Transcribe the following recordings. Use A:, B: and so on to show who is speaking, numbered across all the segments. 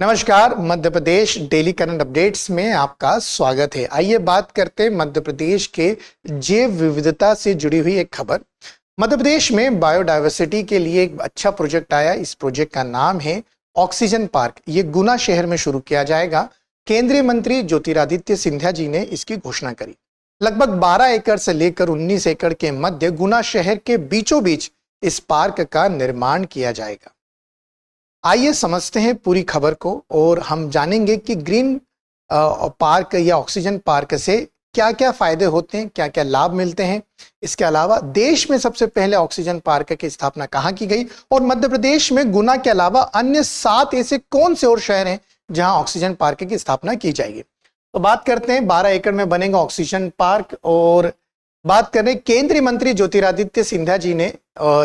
A: नमस्कार, Madhya Pradesh daily current updates में आपका स्वागत है। आइए बात करते हैं मध्य प्रदेश के जैव विविधता से जुड़ी हुई एक खबर। मध्य प्रदेश में बायोडायवर्सिटी के लिए एक अच्छा प्रोजेक्ट आया। इस प्रोजेक्ट का नाम है ऑक्सीजन पार्क। ये गुना शहर में शुरू किया जाएगा। केंद्रीय मंत्री ज्योतिरादित्य सिंधिया जी ने इसकी घोषणा करी। लगभग 12 एकड़ से लेकर 19 एकड़ के मध्य गुना शहर के बीचों बीच इस पार्क का निर्माण किया जाएगा। आइए समझते हैं पूरी खबर को और हम जानेंगे कि ग्रीन पार्क या ऑक्सीजन पार्क से क्या क्या फायदे होते हैं, क्या क्या लाभ मिलते हैं। इसके अलावा देश में सबसे पहले ऑक्सीजन पार्क की स्थापना कहाँ की गई और मध्य प्रदेश में गुना के अलावा अन्य 7 ऐसे कौन से और शहर हैं जहां ऑक्सीजन पार्क की स्थापना की जाएगी। तो बात करते हैं 12 एकड़ में बनेगा ऑक्सीजन पार्क और बात करें केंद्रीय मंत्री ज्योतिरादित्य सिंधिया जी ने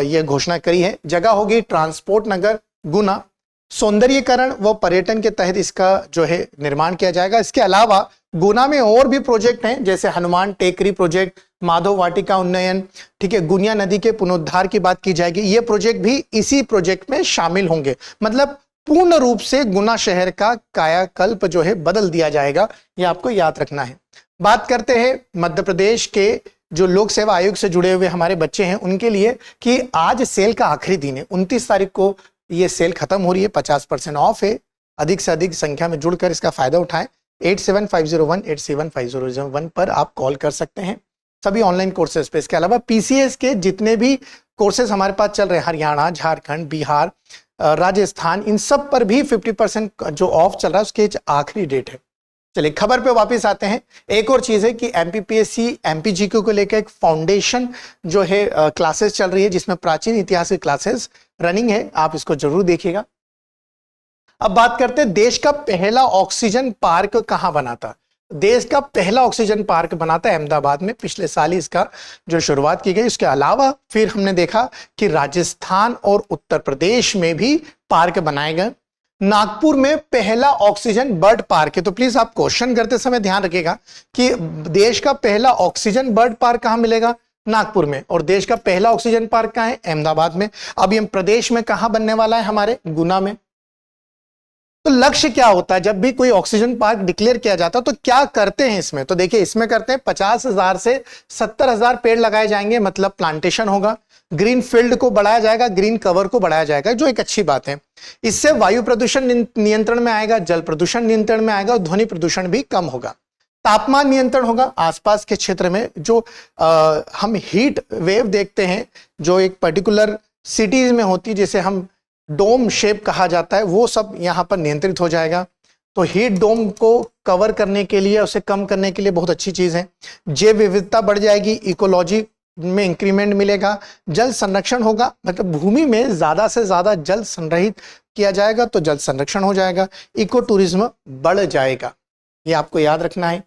A: यह घोषणा करी है। जगह होगी ट्रांसपोर्ट नगर गुना। सौंदर्यीकरण व पर्यटन के तहत इसका जो है निर्माण किया जाएगा। इसके अलावा गुना में और भी प्रोजेक्ट हैं, जैसे हनुमान टेकरी प्रोजेक्ट, माधव वाटिका उन्नयन, ठीक है, गुनिया नदी के पुनरुद्धार की बात की जाएगी। ये प्रोजेक्ट भी इसी प्रोजेक्ट में शामिल होंगे। मतलब पूर्ण रूप से गुना शहर का कायाकल्प जो है बदल दिया जाएगा। ये आपको याद रखना है। बात करते हैं मध्य प्रदेश के जो लोक सेवा आयोग से जुड़े हुए हमारे बच्चे हैं उनके लिए कि आज सेल का आखिरी दिन है। 29 तारीख को ये सेल खत्म हो रही है। 50% ऑफ है। अधिक से अधिक संख्या में जुड़कर इसका फायदा उठाएं। 8750187501 पर आप कॉल कर सकते हैं सभी ऑनलाइन कोर्सेज पे। इसके अलावा पीसीएस के जितने भी कोर्सेज हमारे पास चल रहे हैं, हरियाणा, झारखंड, बिहार, राजस्थान, इन सब पर भी 50% जो ऑफ चल रहा है उसके आखिरी डेट है। चलिए खबर पे वापस आते हैं। एक और चीज है कि एमपीपीएससी एमपीजीक्यू को लेकर एक फाउंडेशन जो है क्लासेस चल रही है, जिसमें प्राचीन इतिहास की क्लासेस रनिंग है। आप इसको जरूर देखिएगा। अब बात करते हैं देश का पहला ऑक्सीजन पार्क कहां बना था। देश का पहला ऑक्सीजन पार्क बना था अहमदाबाद में। पिछले साल ही इसका जो शुरुआत की गई। इसके अलावा फिर हमने देखा कि राजस्थान और उत्तर प्रदेश में भी पार्क बनाए गए। नागपुर में पहला ऑक्सीजन बर्ड पार्क है। तो प्लीज आप क्वेश्चन करते समय ध्यान रखिएगा कि देश का पहला ऑक्सीजन बर्ड पार्क कहां मिलेगा, नागपुर में, और देश का पहला ऑक्सीजन पार्क कहां है, अहमदाबाद में। अब ये प्रदेश में कहां बनने वाला है, हमारे गुना में। तो लक्ष्य क्या होता है जब भी कोई ऑक्सीजन पार्क डिक्लेयर किया जाता है, तो क्या करते हैं इसमें। तो देखिए इसमें करते हैं 50,000 से 70,000 पेड़ लगाए जाएंगे, मतलब प्लांटेशन होगा। ग्रीन फील्ड को बढ़ाया जाएगा, ग्रीन कवर को बढ़ाया जाएगा, जो एक अच्छी बात है। इससे वायु प्रदूषण नियंत्रण में आएगा, जल प्रदूषण नियंत्रण में आएगा और ध्वनि प्रदूषण भी कम होगा। तापमान नियंत्रण होगा आसपास के क्षेत्र में। जो हम हीट वेव देखते हैं जो एक पर्टिकुलर सिटीज में होती है, जिसे हम डोम शेप कहा जाता है, वो सब यहाँ पर नियंत्रित हो जाएगा। तो हीट डोम को कवर करने के लिए, उसे कम करने के लिए बहुत अच्छी चीज है। जैव विविधता बढ़ जाएगी, इकोलॉजी में इंक्रीमेंट मिलेगा। जल संरक्षण होगा, मतलब भूमि में ज्यादा से ज्यादा जल संग्रहित किया जाएगा तो जल संरक्षण हो जाएगा। इको टूरिज्म बढ़ जाएगा, ये आपको याद रखना है।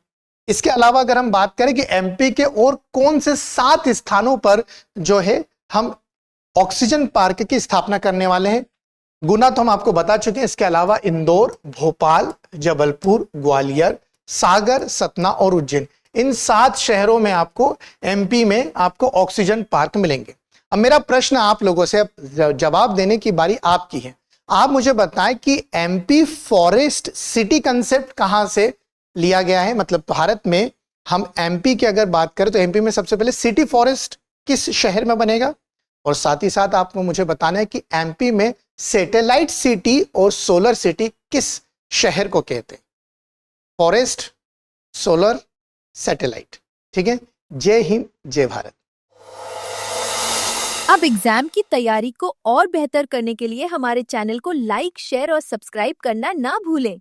A: इसके अलावा अगर हम बात करें कि एमपी के और कौन से 7 स्थानों पर जो है हम ऑक्सीजन पार्क की स्थापना करने वाले हैं। गुना तो हम आपको बता चुके हैं। इसके अलावा इंदौर, भोपाल, जबलपुर, ग्वालियर, सागर, सतना और उज्जैन, इन 7 शहरों में आपको एमपी में आपको ऑक्सीजन पार्क मिलेंगे। अब मेरा प्रश्न आप लोगों से, अब जवाब देने की बारी आपकी है। आप मुझे बताएं कि एमपी फॉरेस्ट सिटी कंसेप्ट कहां से लिया गया है। मतलब भारत में हम एमपी की अगर बात करें तो एमपी में सबसे पहले सिटी फॉरेस्ट किस शहर में बनेगा, और साथ ही साथ आपको मुझे बताना है कि एमपी में सैटेलाइट सिटी और सोलर सिटी किस शहर को कहते हैं। Forest, solar, satellite. ठीक है। जय हिंद, जय भारत।
B: अब एग्जाम की तैयारी को और बेहतर करने के लिए हमारे चैनल को लाइक, शेयर और सब्सक्राइब करना ना भूलें।